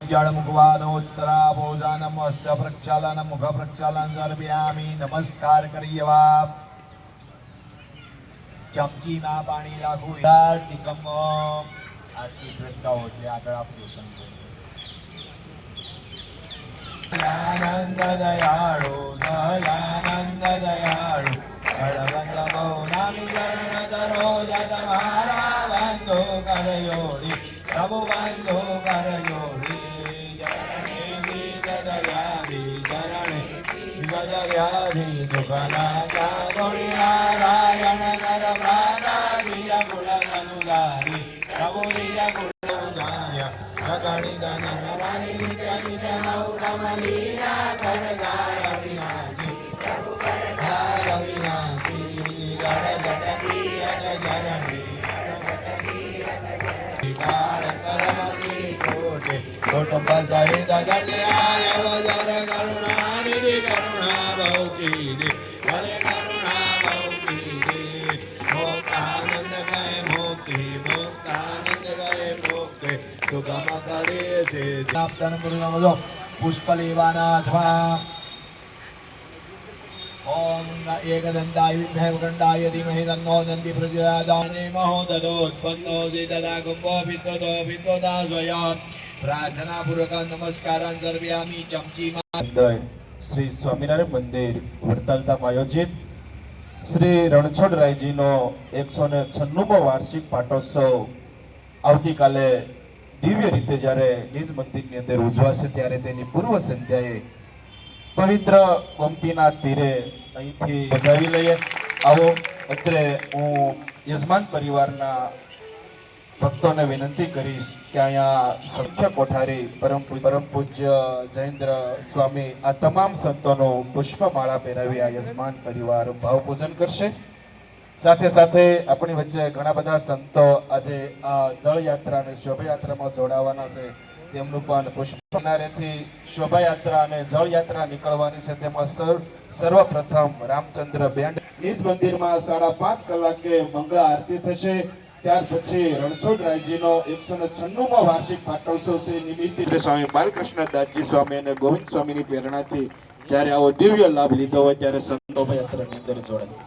जल मुखवानोत्तरा भोजानम हस्त प्रक्षालन मुख प्रक्षालन सर्वयामी नमस्कार करियवा चमची में पानी लागू टीकम आरती प्रज्ञाओ એટલે આગળ આપજો સંતો आनंद दयाळु दयानंद दयाळु बलवंत बहुनामी चरण सरोज तुम्हारा बंधु कर योड़ी प्रभु बंधु कर योड़ी चरणे दुखना चादोड़ी नारायण कर प्राणा दिया गुण अनुदारी प्रभु दिया गुण अनुदार्य गणित नरवाणी नित्य नित्य नौतमलीला कर गाय अविनाशी प्रभु कर गाय अविनाशी गण जटकी अजरणी काल करमती कोटे कुटुंब सहित जल्याय वजर करुणा निधि करुणा बहुकी दे भले करुणा बहुकी दे मोक्तानंद गए मुक्ति मोक्तानंद गए मुक्ति सुगम करे से प्राप्तन पुरुषो पुष्प लेवाना अथवा ओम एकदंताय विद्महे वक्रतुंडाय धीमहि तन्नो दन्ति प्रचोदयात् महो तदोत्पन्नो तदा कुम्भो विद्वतो स्वयं प्रार्थना पूर्वक नमस्कारान् सर्वयामि चमची श्री स्वामीनारायण मंदिर वडतालताમાં આયોજિત શ્રી રણછોડરાયજીનો 196મો વાર્ષિક પાટોત્સવ આવતીકાલે દિવ્ય રીતે જ્યારે નિજ મંદિરની અંદર ઉજવાશે ત્યારે તેની પૂર્વ સંધ્યાએ પવિત્ર ગોમતીના તીરે અહીંથી વધાવી લઈએ. આવો અત્રે હું યજમાન પરિવારના ભક્તોને વિનંતી કરીશ કે અહીંયા સંખ્યા કોઠારી પરમ પૂજ્ય જયેન્દ્ર સ્વામી આ તમામ સંતોનું પુષ્પમાળા પહેરાવી આ યજમાન પરિવાર ભાવપૂજન કરશે. સાથે સાથે આપણી વચ્ચે ઘણા બધા સંતો આજે આ જળયાત્રા અને શોભાયાત્રામાં જોડાવાના છે. તેમનું પણ પુષ્પ કિનારેથી શોભાયાત્રા અને જળયાત્રા નીકળવાની છે. તેમાં સર્વપ્રથમ રામચંદ્ર બેન્ડ નિજ મંદિરમાં 5:30 કલાકે મંગળા આરતી થશે. ત્યાર પછી રણછોડરાયજીનો 196મો વાર્ષિક પાટોત્સવ છે. નિમિત્તે સ્વામી બાલકૃષ્ણ દાસજી સ્વામી અને ગોવિંદ સ્વામીની પ્રેરણાથી જ્યારે આવો દિવ્ય લાભ લીધો હોય ત્યારે સંતો યાત્રાની અંદર જોડાય.